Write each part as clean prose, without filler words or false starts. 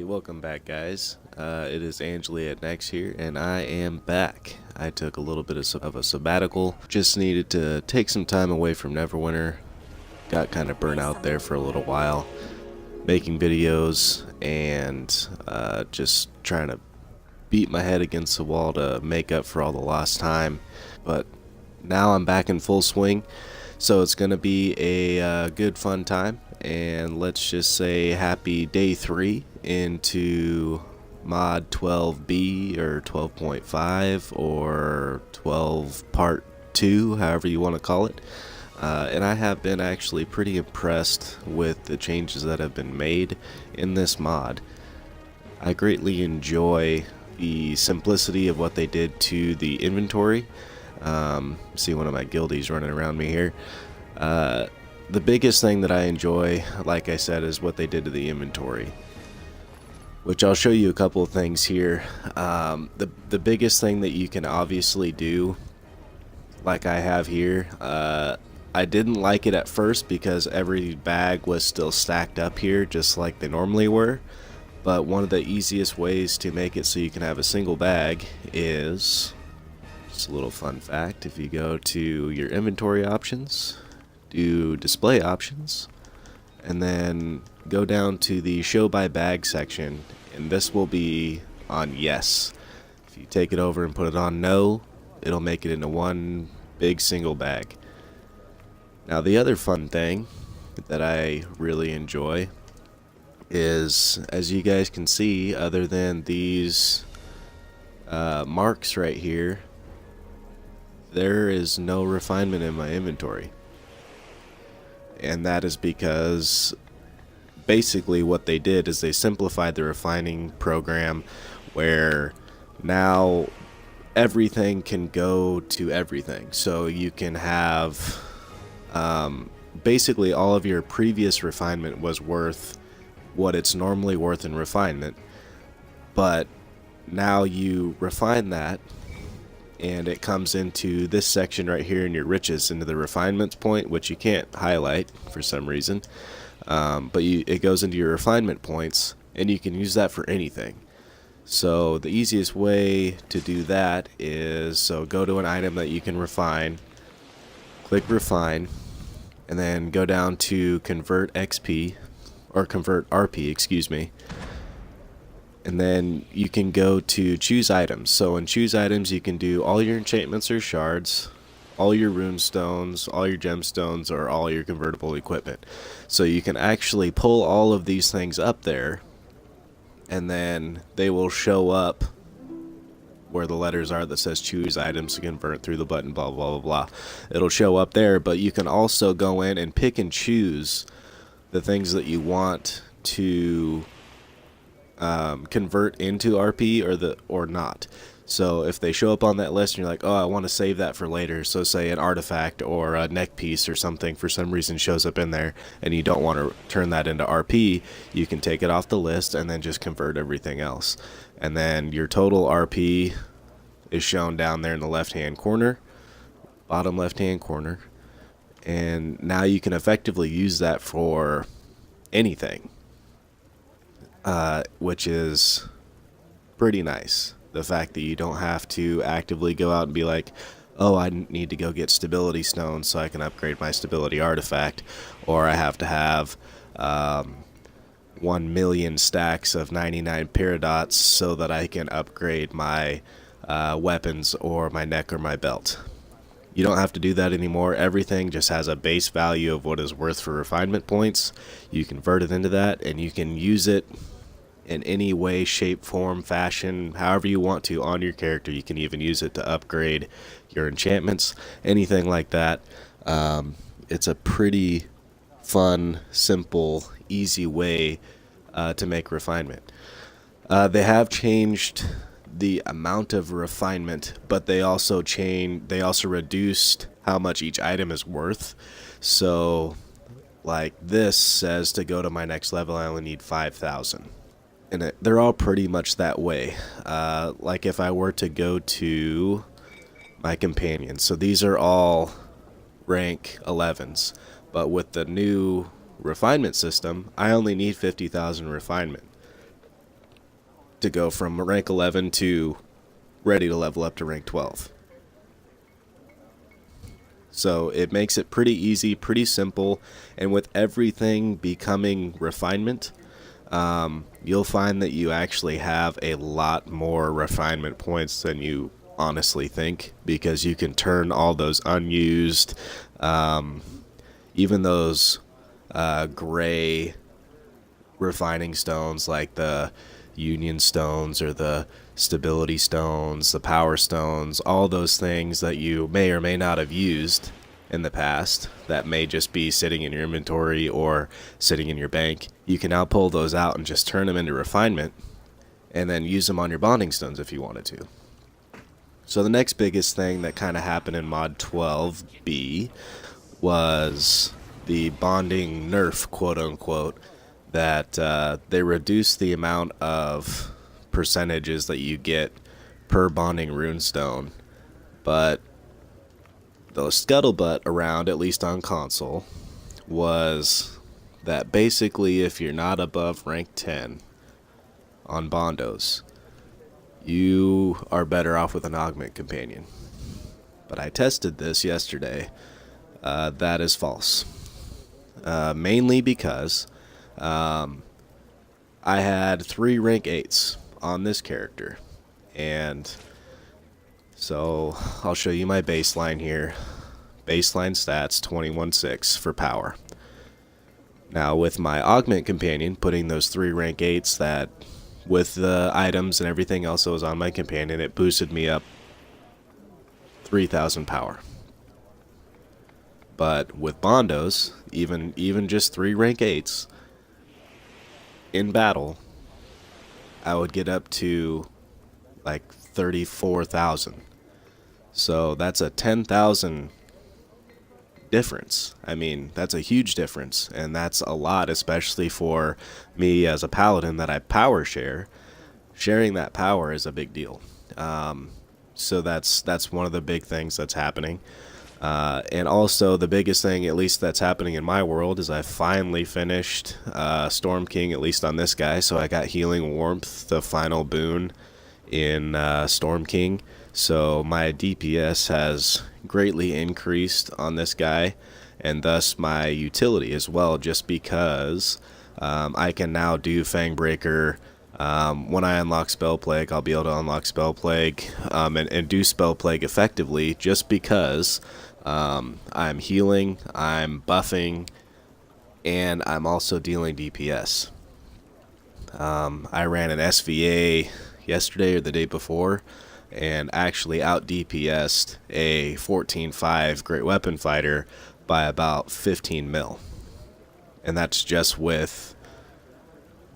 Hey, welcome back, guys. It is Angli at NEACE here, and I am back. I took a little bit of a sabbatical. Just needed to take some time away from Neverwinter. Got kind of burnt out there for a little while, making videos and just trying to beat my head against the wall to make up for all the lost time. But now I'm back in full swing, so it's gonna be a good fun time. And let's just say happy day 3 into mod 12b or 12.5 or 12 part 2, however you want to call it. And I have been actually pretty impressed with the changes that have been made in this mod. I greatly enjoy the simplicity of what they did to the inventory. See one of my guildies running around me here. The biggest thing that I enjoy, like I said, is what they did to the inventory, which I'll show you a couple of things here. The biggest thing that you can obviously do, like I have here, I didn't like it at first because every bag was still stacked up here just like they normally were, but one of the easiest ways to make it so you can have a single bag is, just a little fun fact, if you go to your inventory options, do display options, and then go down to the show by bag section, and this will be on yes. If you take it over and put it on no, it'll make it into one big single bag. Now the other fun thing that I really enjoy is, as you guys can see, other than these marks right here, there is no refinement in my inventory. And that is because basically what they did is they simplified the refining program, where now everything can go to everything. So you can have basically all of your previous refinement was worth what it's normally worth in refinement, but now you refine that and it comes into this section right here in your riches, into the refinements point, which you can't highlight for some reason, but it goes into your refinement points, and you can use that for anything. So the easiest way to do that is, so go to an item that you can refine, click refine, and then go down to convert XP, or convert RP, excuse me. And then you can go to choose items. So in choose items, you can do all your enchantments or shards, all your rune stones, all your gemstones, or all your convertible equipment. So you can actually pull all of these things up there, and then they will show up where the letters are that says choose items to convert through the button, blah blah blah blah. It'll show up there, but you can also go in and pick and choose the things that you want to convert into RP or not. So if they show up on that list and you're like, oh, I want to save that for later, so say an artifact or a neck piece or something for some reason shows up in there and you don't want to turn that into RP, you can take it off the list and then just convert everything else. And then your total RP is shown down there in the left hand corner, bottom left hand corner, and now you can effectively use that for anything. Which is pretty nice. The fact that you don't have to actively go out and be like, oh, I need to go get stability stones so I can upgrade my stability artifact, or I have to have 1 million stacks of 99 paradots so that I can upgrade my weapons or my neck or my belt. You don't have to do that anymore. Everything just has a base value of what is worth for refinement points. You convert it into that, and you can use it in any way, shape, form, fashion, however you want to on your character. You can even use it to upgrade your enchantments, anything like that. It's a pretty fun, simple, easy way to make refinement. They have changed the amount of refinement, but they also reduced how much each item is worth. So like this says, to go to my next level I only need 5,000, and they're all pretty much that way. Like if I were to go to my companions, so these are all rank 11s, but with the new refinement system I only need 50,000 refinement. to go from rank 11 to ready to level up to rank 12. So it makes it pretty easy, pretty simple, and with everything becoming refinement, you'll find that you actually have a lot more refinement points than you honestly think, because you can turn all those unused, even those gray refining stones like the union stones or the stability stones, the power stones, all those things that you may or may not have used in the past that may just be sitting in your inventory or sitting in your bank. You can now pull those out and just turn them into refinement and then use them on your bonding stones if you wanted to. So the next biggest thing that kind of happened in mod 12b was the bonding nerf, quote unquote, that they reduced the amount of percentages that you get per bonding runestone, but the scuttlebutt around, at least on console, was that basically if you're not above rank 10 on bondos, you are better off with an augment companion. But I tested this yesterday. That is false. Mainly because I had 3 rank 8s on this character, and so I'll show you my baseline here. Baseline stats 21.6 for power. Now with my augment companion, putting those 3 rank 8s that with the items and everything else that was on my companion, it boosted me up 3,000 power. But with bondos, even just 3 rank 8s in battle, I would get up to like 34,000. So that's a 10,000 difference. I mean, that's a huge difference, and that's a lot, especially for me as a paladin that I power share. Sharing that power is a big deal. So that's one of the big things that's happening. And also the biggest thing, at least that's happening in my world, is I finally finished Storm King, at least on this guy. So I got Healing Warmth, the final boon in Storm King. So my DPS has greatly increased on this guy, and thus my utility as well, just because I can now do Fangbreaker. When I unlock Spell Plague, I'll be able to unlock Spell Plague and do Spell Plague effectively, just because I'm healing, I'm buffing, and I'm also dealing DPS. I ran an SVA yesterday or the day before, and actually out DPS'd a 14.5 Great Weapon Fighter by about 15 mil. And that's just with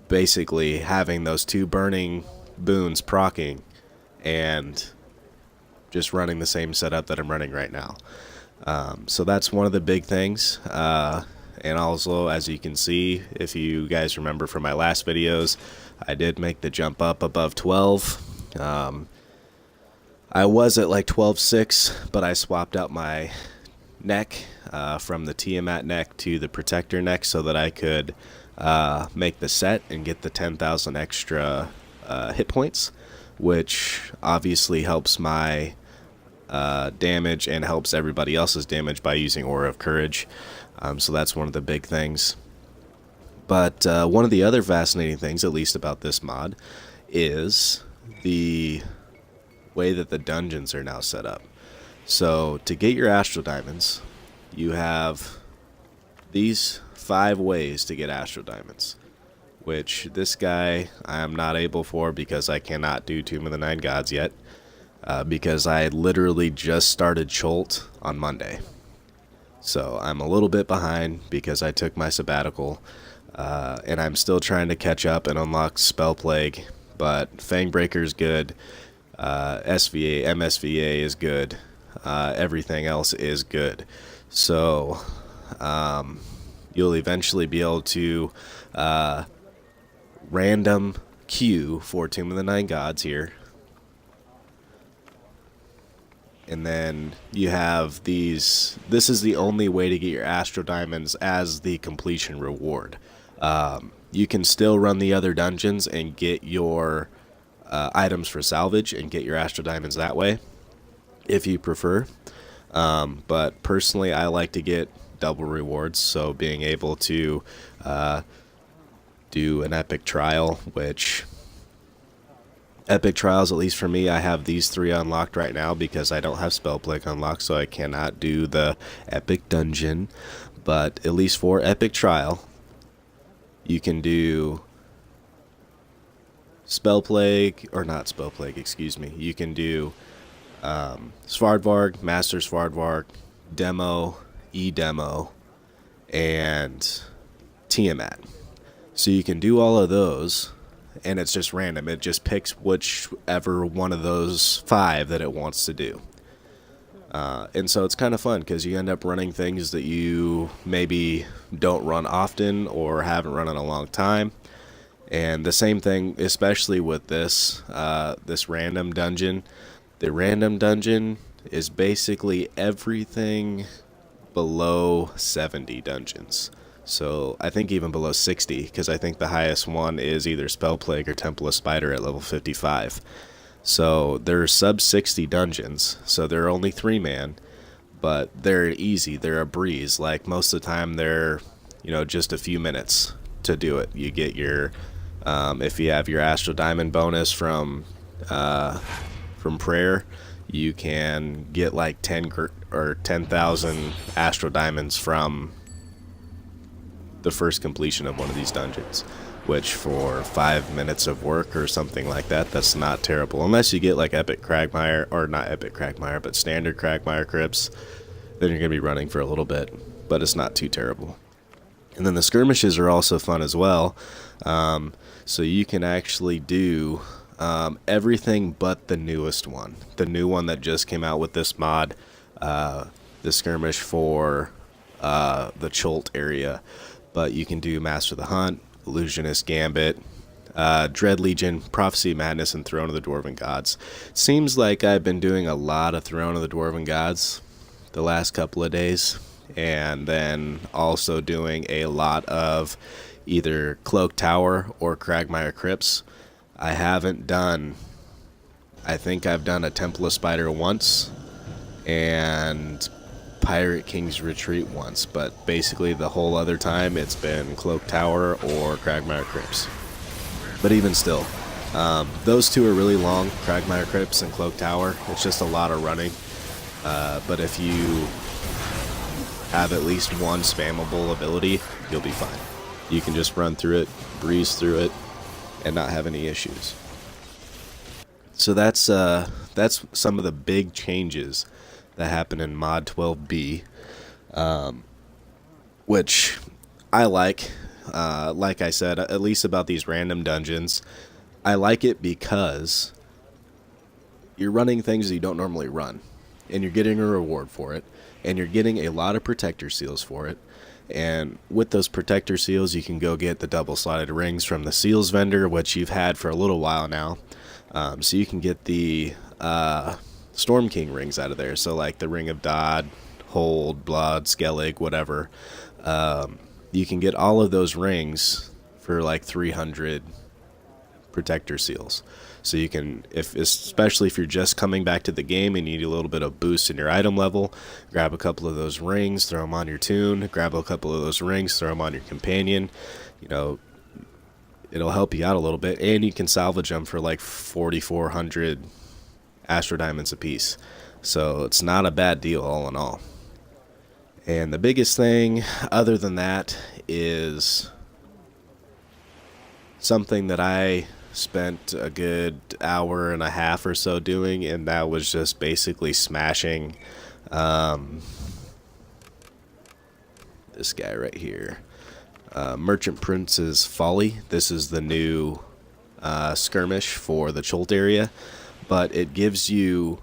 basically having those 2 burning boons proccing and just running the same setup that I'm running right now. So that's one of the big things. And also, as you can see, if you guys remember from my last videos, I did make the jump up above 12. I was at like 12.6, but I swapped out my neck from the Tiamat neck to the Protector neck so that I could make the set and get the 10,000 extra hit points, which obviously helps my damage and helps everybody else's damage by using Aura of Courage. So that's one of the big things. But one of the other fascinating things, at least about this mod, is the way that the dungeons are now set up. So to get your Astral Diamonds, you have these 5 ways to get Astral Diamonds, which this guy I am not able for because I cannot do Tomb of the Nine Gods yet, because I literally just started Cholt on Monday. So I'm a little bit behind because I took my sabbatical, and I'm still trying to catch up and unlock Spell Plague, but Fangbreaker is good, SVA, MSVA is good, everything else is good. So you'll eventually be able to random queue for Tomb of the Nine Gods here. And then you have these. This is the only way to get your Astral Diamonds as the completion reward. You can still run the other dungeons and get your items for salvage and get your Astro Diamonds that way, if you prefer. But personally, I like to get double rewards, so being able to do an epic trial, which epic trials, at least for me, I have these 3 unlocked right now because I don't have spell plague unlocked, so I cannot do the epic dungeon. But at least for epic trial, you can do spell plague, or not spell plague, excuse me. You can do Svardvarg, Master Svardvarg, Demo, E-Demo, and Tiamat. So you can do all of those, and it's just random. It just picks whichever one of those 5 that it wants to do. And so it's kind of fun because you end up running things that you maybe don't run often or haven't run in a long time. And the same thing, especially with this random dungeon. The random dungeon is basically everything below 70 dungeons. So I think even below 60, because I think the highest one is either Spell Plague or Temple of Spider at level 55. So they're sub 60 dungeons, so they're only 3-man, but they're easy, they're a breeze. Like most of the time they're, just a few minutes to do it. You get your, if you have your Astro Diamond bonus from prayer, you can get like 10,000 Astro Diamonds from the first completion of one of these dungeons, which for 5 minutes of work or something like that, that's not terrible. Unless you get like epic Cragmire, or not epic Cragmire, but standard Cragmire crypts, then you're going to be running for a little bit, but it's not too terrible. And then the skirmishes are also fun as well. So you can actually do everything but the newest one. The new one that just came out with this mod, the skirmish for the Cholt area. But you can do Master of the Hunt, Illusionist Gambit, Dread Legion, Prophecy of Madness, and Throne of the Dwarven Gods. It seems like I've been doing a lot of Throne of the Dwarven Gods the last couple of days, and then also doing a lot of either Cloak Tower or Cragmire Crypts. I think I've done a Temple of Spider once, and Pirate King's Retreat once, but basically the whole other time it's been Cloak Tower or Cragmire Crypts. But even still, those 2 are really long, Cragmire Crypts and Cloak Tower. It's just a lot of running, but if you have at least one spammable ability, you'll be fine. You can just run through it, breeze through it, and not have any issues. So that's some of the big changes that happened in Mod 12B, which I like. Like I said, at least about these random dungeons, I like it because you're running things that you don't normally run, and you're getting a reward for it, and you're getting a lot of protector seals for it. And with those protector seals, you can go get the double-slotted rings from the seals vendor, which you've had for a little while now. So you can get the Storm King rings out of there. So like the Ring of Dodd, Hold, Blood, Skellig, whatever. You can get all of those rings for like 300 protector seals. So you can, especially if you're just coming back to the game and you need a little bit of boost in your item level, grab a couple of those rings, throw them on your tune, grab a couple of those rings, throw them on your companion. It'll help you out a little bit, and you can salvage them for like 4,400 Astro Diamonds a piece. So it's not a bad deal all in all. And the biggest thing other than that is something that I spent a good hour and a half or so doing, and that was just basically smashing this guy right here, Merchant Prince's Folly. This is the new skirmish for the Cholt area, but it gives you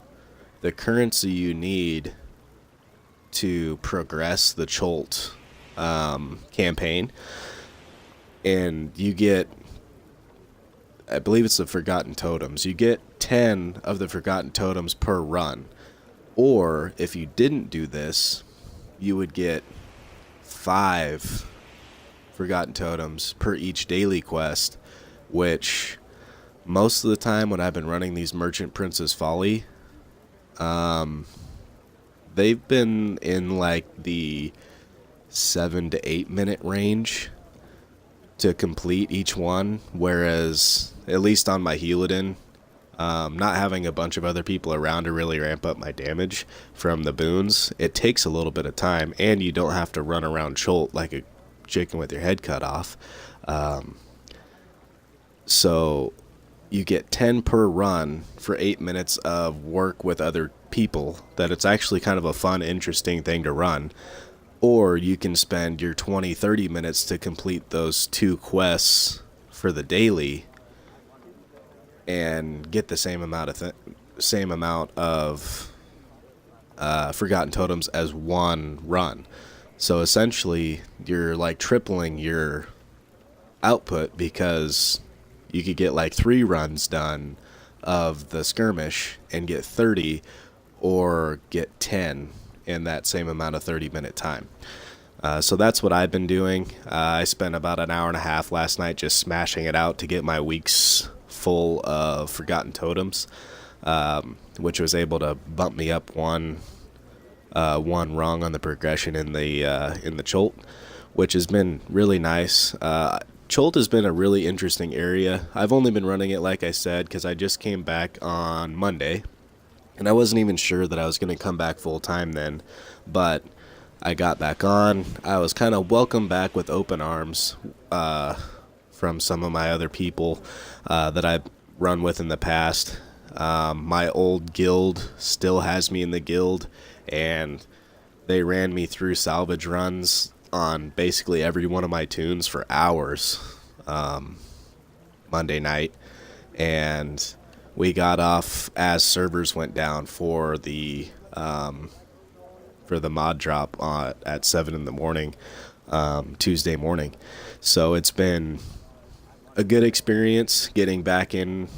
the currency you need to progress the Cholt campaign, and you get, I believe it's the Forgotten Totems. You get 10 of the Forgotten Totems per run. Or, if you didn't do this, you would get 5 Forgotten Totems per each daily quest, which Most of the time when I've been running these Merchant Prince's Folly, they've been in like the 7 to 8 minute range to complete each one, whereas at least on my Helidon, not having a bunch of other people around to really ramp up my damage from the boons, it takes a little bit of time, and you don't have to run around Cholt like a chicken with your head cut off. So you get 10 per run for 8 minutes of work with other people, that it's actually kind of a fun, interesting thing to run. Or you can spend your 20-30 minutes to complete those 2 quests for the daily and get the same amount of Forgotten Totems as one run. So essentially, you're like tripling your output, because you could get like 3 runs done of the skirmish and get 30, or get 10 in that same amount of 30-minute time. So that's what I've been doing. I spent about an hour and a half last night just smashing it out to get my weeks full of Forgotten Totems, which was able to bump me up one rung on the progression in the Cholt, which has been really nice. Cholt has been a really interesting area. I've only been running it, like I said, because I just came back on Monday, and I wasn't even sure that I was going to come back full time then, but I got back on. I was kind of welcomed back with open arms from some of my other people that I've run with in the past. My old guild still has me in the guild, and they ran me through salvage runs on basically every one of my tunes for hours Monday night, and we got off as servers went down for the mod drop at 7 in the morning Tuesday morning. So it's been a good experience getting back in,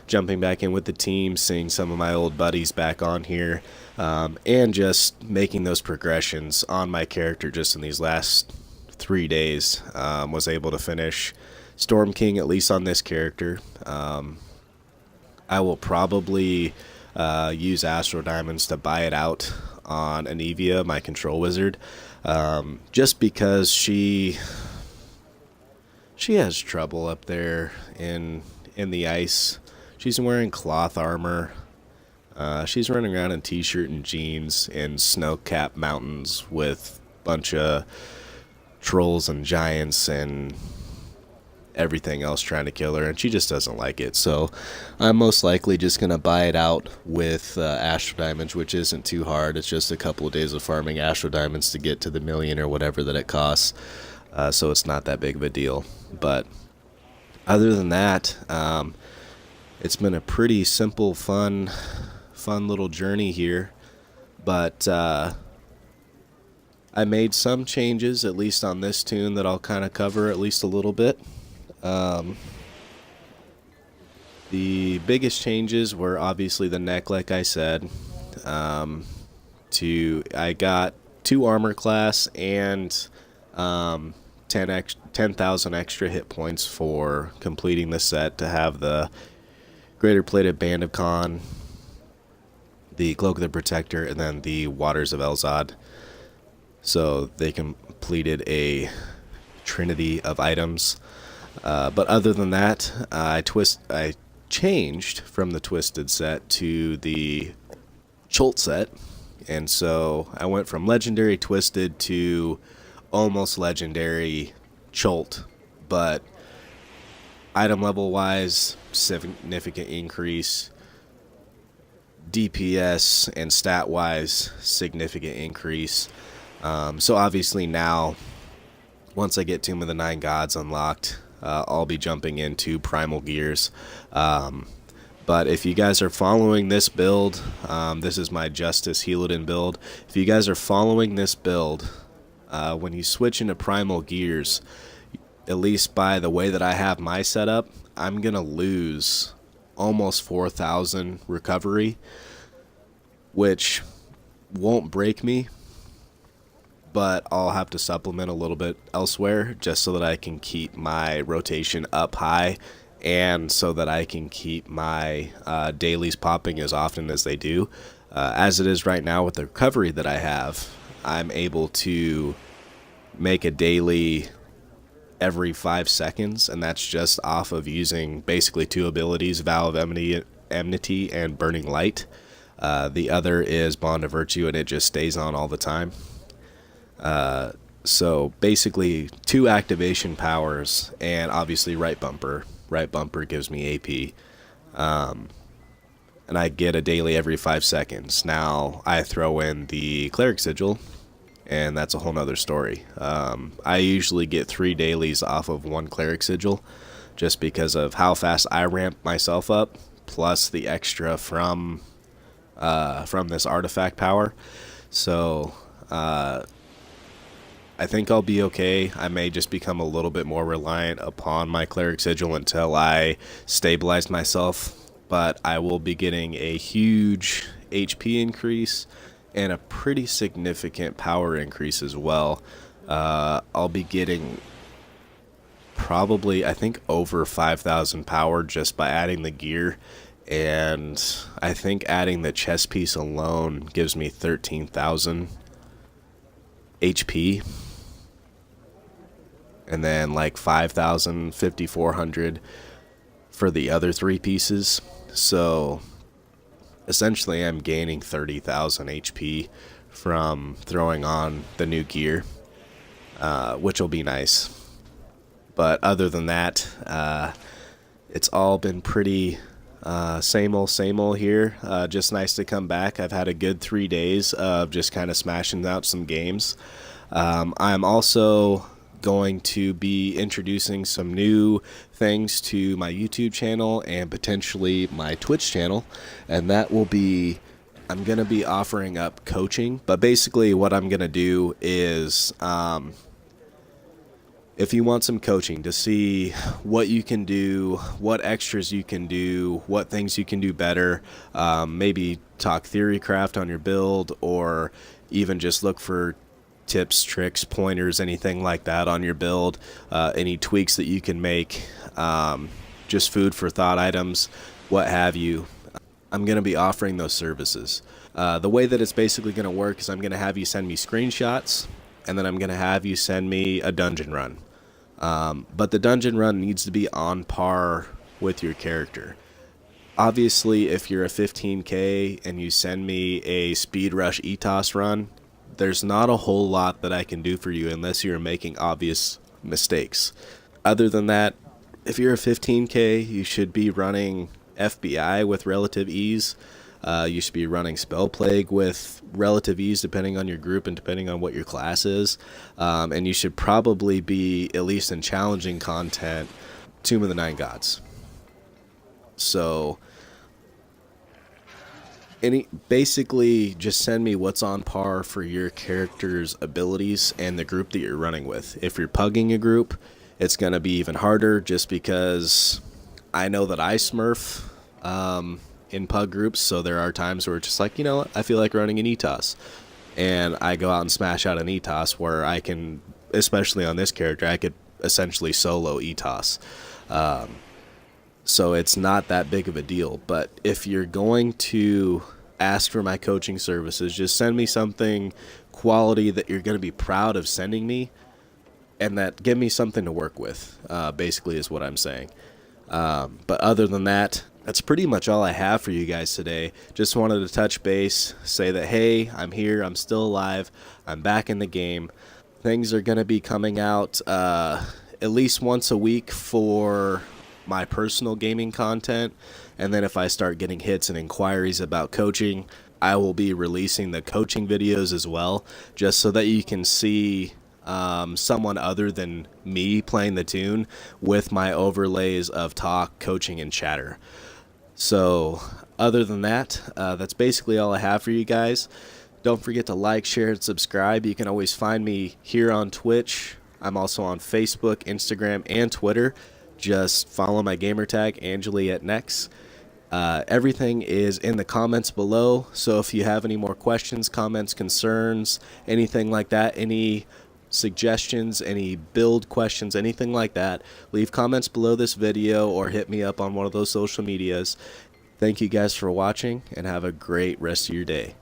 jumping back in with the team, seeing some of my old buddies back on here, and just making those progressions on my character just in these last 3 days. Was able to finish Storm King, at least on this character. I will probably use Astro Diamonds to buy it out on Anivia, my control wizard, just because she has trouble up there in the ice. She's wearing cloth armor. She's running around in t-shirt and jeans in snow-capped mountains with a bunch of trolls and giants and everything else trying to kill her, and she just doesn't like it. So I'm most likely just going to buy it out with Astro Diamonds, which isn't too hard. It's just a couple of days of farming Astro Diamonds to get to the million or whatever that it costs. So it's not that big of a deal. But other than that, it's been a pretty simple, fun little journey here. But I made some changes, at least on this tune, that I'll kind of cover at least a little bit. The biggest changes were obviously the neck, like I said. I got 2 armor class and 10,000 extra hit points for completing the set to have the Greater Plated Band of Khan, the Cloak of the Protector, and then the Waters of Elzad. So they completed a trinity of items. But other than that, I changed from the Twisted set to the Cholt set, and so I went from Legendary Twisted to almost Legendary Cholt, but item level wise, significant increase. DPS and stat wise, significant increase. So obviously now, once I get Tomb of the Nine Gods unlocked, I'll be jumping into Primal Gears. But if you guys are following this build, this is my Justice Helidon build. If you guys are following this build, when you switch into Primal Gears, at least by the way that I have my setup, I'm going to lose almost 4,000 recovery, which won't break me, but I'll have to supplement a little bit elsewhere just so that I can keep my rotation up high and so that I can keep my dailies popping as often as they do. As it is right now with the recovery that I have, I'm able to make a daily every 5 seconds, and that's just off of using basically 2 abilities, Vow of Enmity and Burning Light. The other is Bond of Virtue, and it just stays on all the time. So basically 2 activation powers, and obviously right bumper. Right bumper gives me AP. And I get a daily every 5 seconds. Now I throw in the Cleric Sigil, and that's a whole nother story. I usually get 3 dailies off of 1 Cleric Sigil, just because of how fast I ramp myself up, plus the extra from this artifact power. So I think I'll be okay. I may just become a little bit more reliant upon my Cleric Sigil until I stabilize myself, but I will be getting a huge HP increase and a pretty significant power increase as well. I'll be getting probably, I think, over 5,000 power just by adding the gear, and I think adding the chest piece alone gives me 13,000 HP, and then like 5,000, 5,400 for the other 3 pieces. So essentially I'm gaining 30,000 HP from throwing on the new gear, which will be nice. But other than that, it's all been pretty same old here. Just nice to come back. I've had a good 3 days of just kind of smashing out some games. I'm also going to be introducing some new things to my YouTube channel and potentially my Twitch channel, and that will be, I'm going to be offering up coaching. But basically what I'm going to do is, if you want some coaching to see what you can do, what extras you can do, what things you can do better, maybe talk theorycraft on your build, or even just look for tips, tricks, pointers, anything like that on your build, any tweaks that you can make, just food for thought items, what have you. I'm going to be offering those services. The way that it's basically going to work is I'm going to have you send me screenshots, and then I'm going to have you send me a dungeon run. But the dungeon run needs to be on par with your character. Obviously, if you're a 15k and you send me a speed rush ETOS run, there's not a whole lot that I can do for you unless you're making obvious mistakes. Other than that, if you're a 15k, you should be running FBI with relative ease. You should be running Spell Plague with relative ease depending on your group and depending on what your class is. And you should probably be, at least in challenging content, Tomb of the Nine Gods. So basically just send me what's on par for your character's abilities and the group that you're running with. If you're pugging a group, it's going to be even harder, just because I know that I smurf in pug groups, so there are times where it's just like, you know what, I feel like running an ETOS, and I go out and smash out an ETOS where I can, especially on this character, I could essentially solo ETOS. So it's not that big of a deal. But if you're going to ask for my coaching services, just send me something quality that you're going to be proud of sending me, and that give me something to work with, basically is what I'm saying. But other than that, that's pretty much all I have for you guys today. Just wanted to touch base, say that, hey, I'm here, I'm still alive, I'm back in the game. Things are going to be coming out at least once a week for my personal gaming content, and then if I start getting hits and inquiries about coaching, I will be releasing the coaching videos as well, just so that you can see someone other than me playing the tune with my overlays of talk, coaching, and chatter. So other than that, that's basically all I have for you guys. Don't forget to like, share, and subscribe. You can always find me here on Twitch. I'm also on Facebook, Instagram, and Twitter. Just follow my gamer tag, Angli at NEACE. Everything is in the comments below, so if you have any more questions, comments, concerns, anything like that, any suggestions, any build questions, anything like that, leave comments below this video or hit me up on one of those social medias. Thank you guys for watching, and have a great rest of your day.